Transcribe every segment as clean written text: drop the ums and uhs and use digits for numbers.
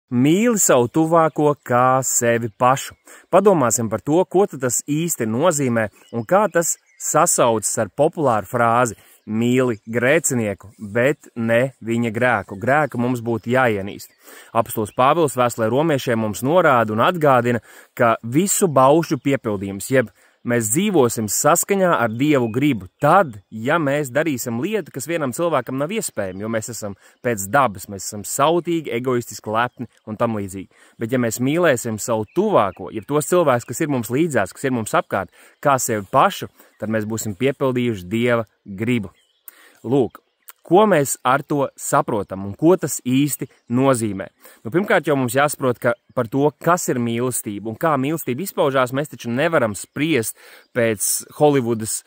Mīli savu tuvāko kā sevi pašu. Padomāsim par to, ko tas īsti nozīmē un kā tas sasaucas ar populāru frāzi mīli grēcinieku, bet ne viņa grēku. Grēku mums būtu jāienīst. Apostols Pāvils vēstulē romiešiem mums norāda un atgādina, ka visu baušļu piepildījums, jeb mēs dzīvosim saskaņā ar Dievu gribu tad, ja mēs darīsim lietu, kas vienam cilvēkam nav iespējama, jo mēs esam pēc dabas, mēs esam sautīgi, egoistiski, lepni un tam līdzīgi. Bet ja mēs mīlēsim savu tuvāko, ja tos cilvēkus, kas ir mums līdzās, kas ir mums apkārt, kā sevi pašu, tad mēs būsim piepildījuši Dieva gribu. Lūk, ko mēs ar to saprotam un ko tas īsti nozīmē? Pirmkārt jau mums jāsaprot, ka par to, kas ir mīlestība un kā mīlestība izpaužās, mēs taču nevaram spriest pēc Holivudas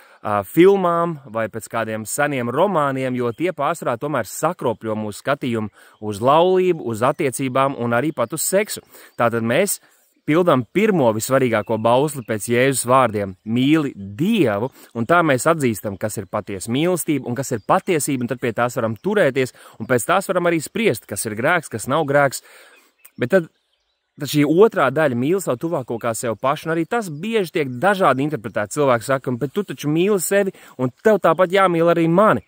filmām vai pēc kādiem seniem romāniem, jo tie pārsvarā tomēr sakropļo mūsu skatījumu uz laulību, uz attiecībām un arī pat uz seksu. Tātad mēs pildām pirmo visvarīgāko bausli pēc Jēzus vārdiem – mīli Dievu, un tā mēs atzīstam, kas ir patiesa mīlestība un kas ir patiesība, un tad pie tās varam turēties, un pēc tās varam arī spriest, kas ir grēks, kas nav grēks. Bet tad šī otrā daļa mīli savu tuvāko kā sev pašu, un arī tas bieži tiek dažādi interpretēts. Cilvēki saka, bet tu taču mīli sevi, un tev tāpat jāmīl arī mani.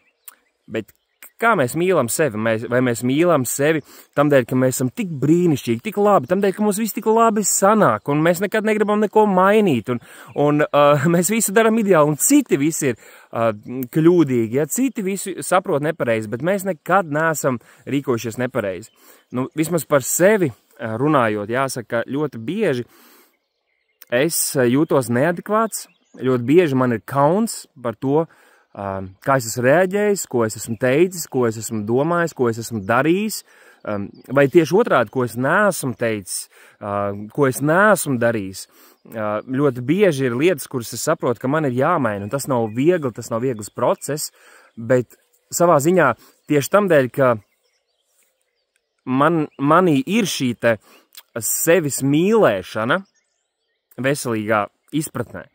Bet kā mēs mīlam sevi? Vai mēs mīlam sevi tamdēļ, ka mēs esam tik brīnišķīgi, tik labi, tamdēļ, ka mums viss tik labi sanāk, un mēs nekad negribam neko mainīt, un mēs visu darām ideāli, un citi visi ir kļūdīgi, ja citi visi saprot nepareizi, bet mēs nekad neesam rīkojušies nepareizi. Vismaz par sevi runājot, jāsaka, ļoti bieži es jūtos neadekvāts, ļoti bieži man ir kauns par to, kā es esmu reaģējis, ko es esmu teicis, ko es esmu domājis, ko es esmu darījis, vai tieši otrādi, ko es neesmu teicis, ko es neesmu darījis. Ļoti bieži ir lietas, kuras es saprotu, ka man ir jāmaina, un tas nav viegli, tas nav viegls process, bet savā ziņā tieši tamdēļ, ka manī ir šī te sevis mīlēšana veselīgā izpratnē.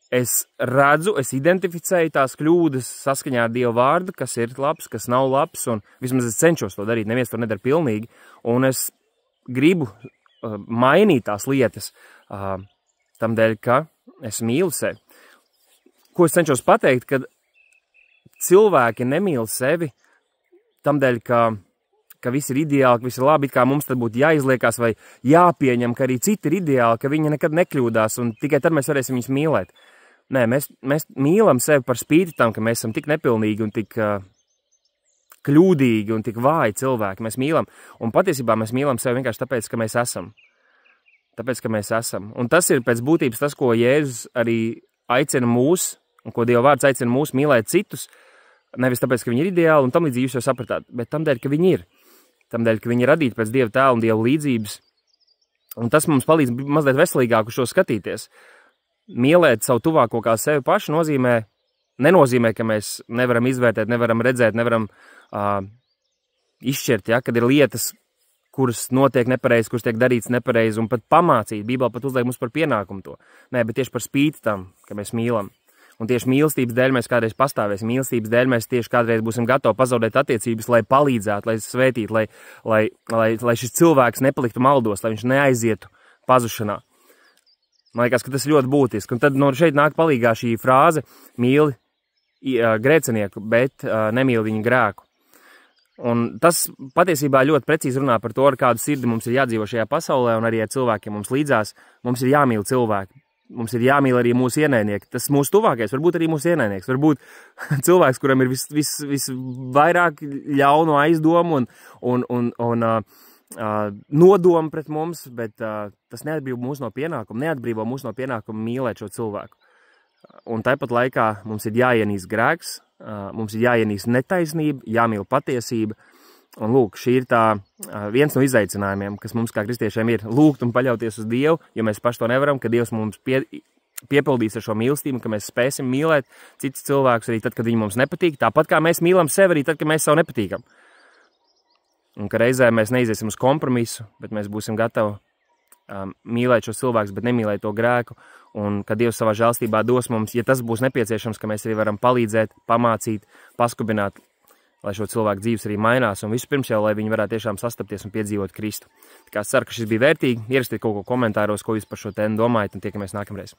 Es redzu, es identificēju tās kļūdas saskaņā ar Dieva vārdu, kas ir labs, kas nav labs, un vismaz es cenšos to darīt, neviens to nedara pilnīgi, un es gribu mainīt tās lietas tamdēļ, ka es mīlu sevi. Ko es cenšos pateikt, kad cilvēki nemīl sevi tamdēļ, ka viss ir ideāli, ka viss ir labi, kā mums tad būtu jāizliekās vai jāpieņem, ka arī citi ir ideāli, ka viņi nekad nekļūdās, un tikai tad mēs varēsim viņus mīlēt. Nē, mēs mīlam sevi par spīti tam, ka mēs esam tik nepilnīgi un tik kļūdīgi un tik vāji cilvēki. Mēs mīlam, un patiesībā mēs mīlam sevi vienkārši tāpēc, ka mēs esam. Tāpēc, ka mēs esam. Un tas ir pēc būtības tas, ko Jēzus arī aicina mūs, un ko Dieva vārds aicina mūs mīlēt citus, nevis tāpēc, ka viņi ir ideāli, un tam līdzīgi jūs jau sapratāt, bet tamdēļ, ka viņi ir. Tamdēļ, ka viņi ir radīti pēc Dieva tēla un Dieva līdzības. Un tas mums palīdz mazliet veselīgāk uz šo skatīties. Mīlēt savu tuvāko kā sevi pašu nenozīmē, ka mēs nevaram izvērtēt, nevaram redzēt, nevaram izšķirt, ja, kad ir lietas, kuras notiek nepareizi, kuras tiek darīts nepareizi, un pat pamācīt. Bībele pat uzliek mums par pienākumu to. Nē, bet tieši par spīti tam, ka mēs mīlam. Un tieši mīlestības dēļ mēs kādreiz pastāvēsim. Mīlestības dēļ mēs tieši kādreiz būsim gatavi pazaudēt attiecības, lai palīdzētu, lai svētītu, lai šis cilvēks nepaliktu maldos, lai viņš neaizietu pazušanā. Man liekas, ka tas ir ļoti būtiski. Un tad šeit nāk palīgā šī frāze mīli grēcinieku, bet nemīli viņu grēku. Un tas patiesībā ļoti precīzi runā par to, ar kādu sirdi mums ir jādzīvo šajā pasaulē, un arī ar cilvēkiem mums līdzās. Mums ir jāmīl cilvēki. Mums ir jāmīl arī mūsu ienaidnieki. Tas mūsu tuvākais, varbūt arī mūsu ienaidnieks. Varbūt cilvēks, kuram ir visvairāk ļaunu aizdomu un nodomu pret mums, bet tas neatbrīvo mūs no pienākuma mīlēt šo cilvēku. Un tāpat laikā mums ir jāienīst grēks, mums ir jāienīst netaisnība, jāmīl patiesība. Un lūk, šī ir viens no izaicinājumiem, kas mums kā kristiešiem ir lūgt un paļauties uz Dievu, jo mēs paši to nevaram, ka Dievs mums piepildīs ar šo mīlestību, ka mēs spēsim mīlēt citus cilvēkus arī tad, kad viņi mums nepatīk, tāpat kā mēs mīlam sevi arī tad, kad mēs savu nepatīkam. Un ka reizē mēs neiziesim uz kompromisu, bet mēs būsim gatavi mīlēt šos cilvēkus, bet nemīlēt to grēku, un ka Dievs savā žēlstībā dos mums, ja tas būs nepieciešams, ka mēs arī varam palīdzēt, pamācīt, paskubināt, lai šo cilvēku dzīves arī mainās, un vispirms jau, lai viņi varētu tiešām sastapties un piedzīvot Kristu. Tā kā es ceru, ka šis bija vērtīgi. Ierakstiet kaut ko komentāros, ko jūs par šo tēmu domājat, un tiekamies nākamreiz.